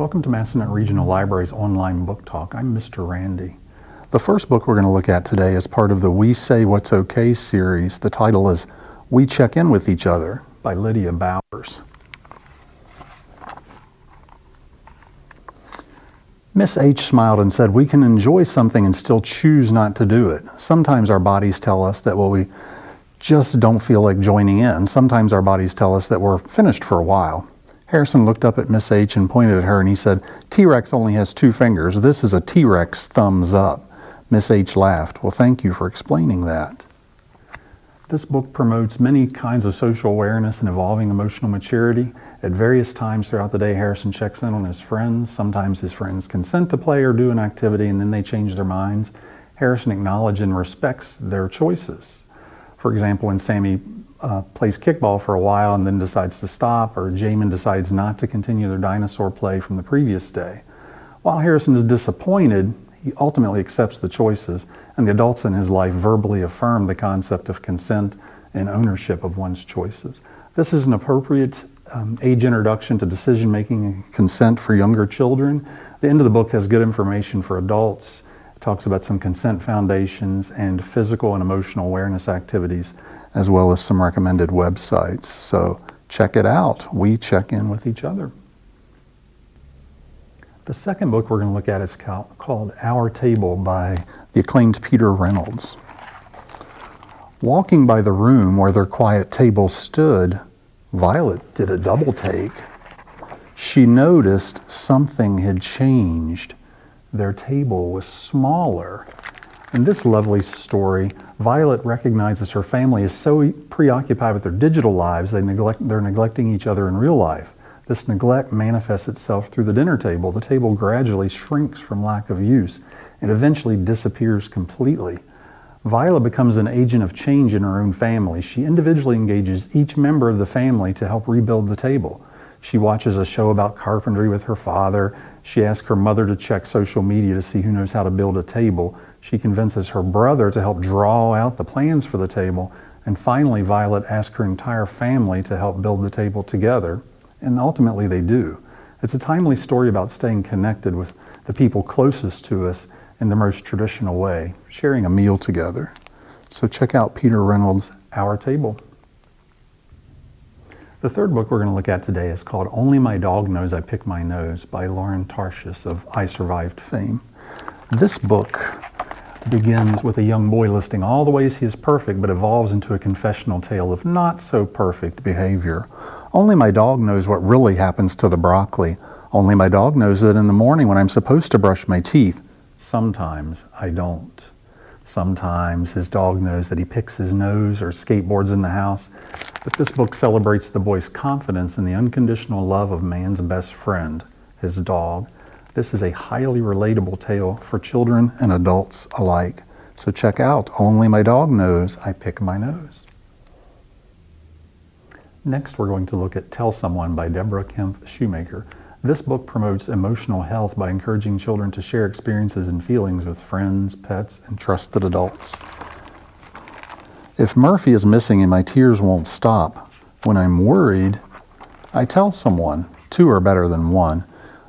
Welcome to Massanutten Regional Library's online book talk. I'm Mr. Randy. The first book we're going to look at today is part of the We Say What's Okay series. The title is We Check In With Each Other by Lydia Bowers. Miss H smiled and said, "We can enjoy something and still choose not to do it. Sometimes our bodies tell us that, we just don't feel like joining in. Sometimes our bodies tell us that we're finished for a while." Harrison looked up at Miss H and pointed at her and he said, "T-Rex only has 2 fingers. This is a T-Rex thumbs up." Miss H laughed. "Well, thank you for explaining that." This book promotes many kinds of social awareness and evolving emotional maturity. At various times throughout the day, Harrison checks in on his friends. Sometimes his friends consent to play or do an activity and then they change their minds. Harrison acknowledges and respects their choices. For example, when Sammy plays kickball for a while and then decides to stop, or Jamin decides not to continue their dinosaur play from the previous day. While Harrison is disappointed, he ultimately accepts the choices, and the adults in his life verbally affirm the concept of consent and ownership of one's choices. This is an appropriate age introduction to decision-making and consent for younger children. The end of the book has good information for adults. It talks about some consent foundations and physical and emotional awareness activities, as well as some recommended websites. So check it out. We check in with each other. The second book we're going to look at is called Our Table by the acclaimed Peter Reynolds. Walking by the room where their quiet table stood, Violet did a double take. She noticed something had changed. Their table was smaller. In this lovely story, Violet recognizes her family is so preoccupied with their digital lives, they're neglecting each other in real life. This neglect manifests itself through the dinner table. The table gradually shrinks from lack of use and eventually disappears completely. Violet becomes an agent of change in her own family. She individually engages each member of the family to help rebuild the table. She watches a show about carpentry with her father. She asks her mother to check social media to see who knows how to build a table. She convinces her brother to help draw out the plans for the table. And finally, Violet asks her entire family to help build the table together. And ultimately they do. It's a timely story about staying connected with the people closest to us in the most traditional way, sharing a meal together. So check out Peter Reynolds' Our Table. The third book we're going to look at today is called Only My Dog Knows I Pick My Nose by Tarshis of I Survived fame. This book begins with a young boy listing all the ways he is perfect, but evolves into a confessional tale of not so perfect behavior. Only my dog knows what really happens to the broccoli. Only my dog knows that in the morning when I'm supposed to brush my teeth, sometimes I don't. Sometimes his dog knows that he picks his nose or skateboards in the house. But this book celebrates the boy's confidence in the unconditional love of man's best friend, his dog. This is a highly relatable tale for children and adults alike. So check out Only My Dog Knows I Pick My Nose. Next, we're going to look at Tell Someone by Debra Kemf Shumaker. This book promotes emotional health by encouraging children to share experiences and feelings with friends, pets, and trusted adults. If Murphy is missing and my tears won't stop, when I'm worried, I tell someone. 2 are better than 1.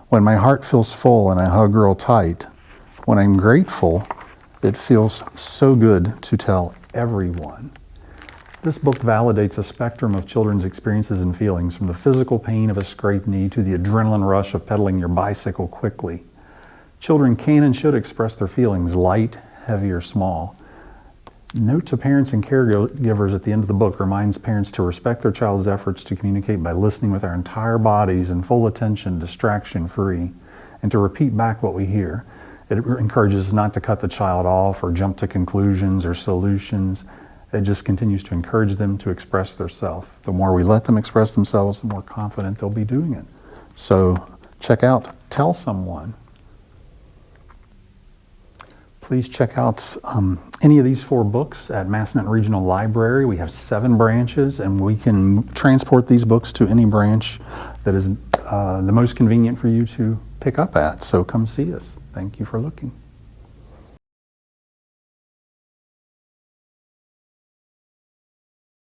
When my heart feels full and I hug real tight, when I'm grateful, it feels so good to tell everyone. This book validates a spectrum of children's experiences and feelings, from the physical pain of a scraped knee to the adrenaline rush of pedaling your bicycle quickly. Children can and should express their feelings, light, heavy, or small. Note to parents and caregivers at the end of the book reminds parents to respect their child's efforts to communicate by listening with our entire bodies in full attention, distraction-free, and to repeat back what we hear. It encourages us not to cut the child off or jump to conclusions or solutions. It just continues to encourage them to express themselves. The more we let them express themselves, the more confident they'll be doing it. So check out Tell Someone. Please check out any of these 4 books at Massanutten Regional Library. We have 7 branches, and we can transport these books to any branch that is the most convenient for you to pick up at. So come see us. Thank you for looking.